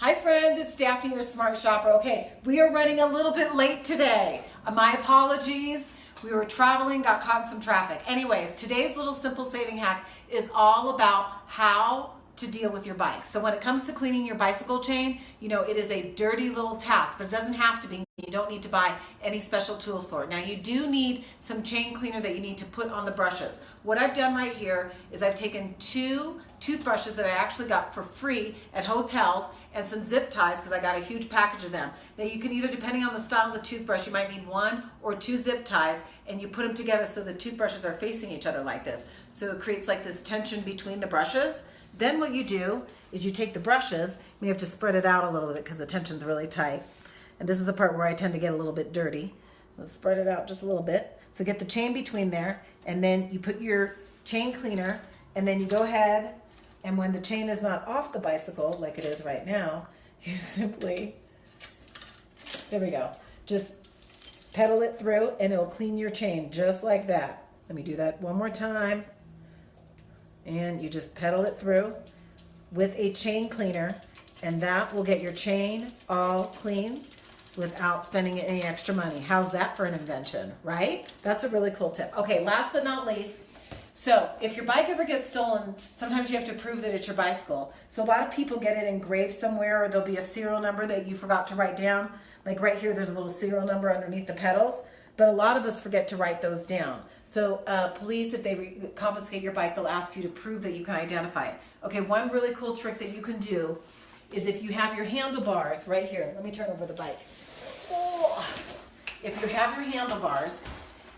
Hi friends, it's Daphne, your smart shopper. Okay, we are running a little bit late today. My apologies. We were traveling, got caught in some traffic. Anyways, today's little simple saving hack is all about how to deal with your bike. So when it comes to cleaning your bicycle chain, you know, it is a dirty little task, but it doesn't have to be. You don't need to buy any special tools for it. Now you do need some chain cleaner that you need to put on the brushes. What I've done right here is I've taken 2 toothbrushes that I actually got for free at hotels and some zip ties because I got a huge package of them. Now you can either, depending on the style of the toothbrush, you might need 1 or 2 zip ties, and you put them together so the toothbrushes are facing each other like this. So it creates like this tension between the brushes. Then what you do is you take the brushes, you have to spread it out a little bit because the tension's really tight. And this is the part where I tend to get a little bit dirty. Let's spread it out just a little bit. So get the chain between there, and then you put your chain cleaner, and then you go ahead, and when the chain is not off the bicycle, like it is right now, you simply, there we go, just pedal it through, and it'll clean your chain just like that. Let me do that one more time. And you just pedal it through with a chain cleaner, and that will get your chain all clean without spending any extra money. How's that for an invention, right? That's a really cool tip. Okay, last but not least, so if your bike ever gets stolen, sometimes you have to prove that it's your bicycle. So a lot of people get it engraved somewhere, or there'll be a serial number that you forgot to write down. Like right here, there's a little serial number underneath the pedals, but a lot of us forget to write those down. So police, if they confiscate your bike, they'll ask you to prove that you can identify it. Okay, one really cool trick that you can do is if you have your handlebars right here. Let me turn over the bike. Oh. If you have your handlebars,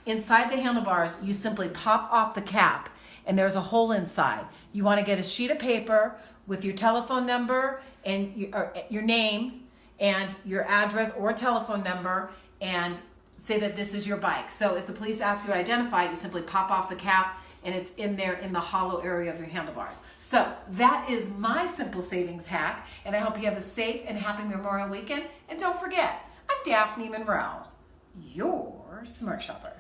inside the handlebars, you simply pop off the cap, and there's a hole inside. You want to get a sheet of paper with your telephone number and your name and your address or telephone number, and say that this is your bike. So if the police ask you to identify it, you simply pop off the cap, and it's in there in the hollow area of your handlebars. So that is my simple savings hack, and I hope you have a safe and happy Memorial Weekend. And don't forget, I'm Daphne Monroe, your smart shopper.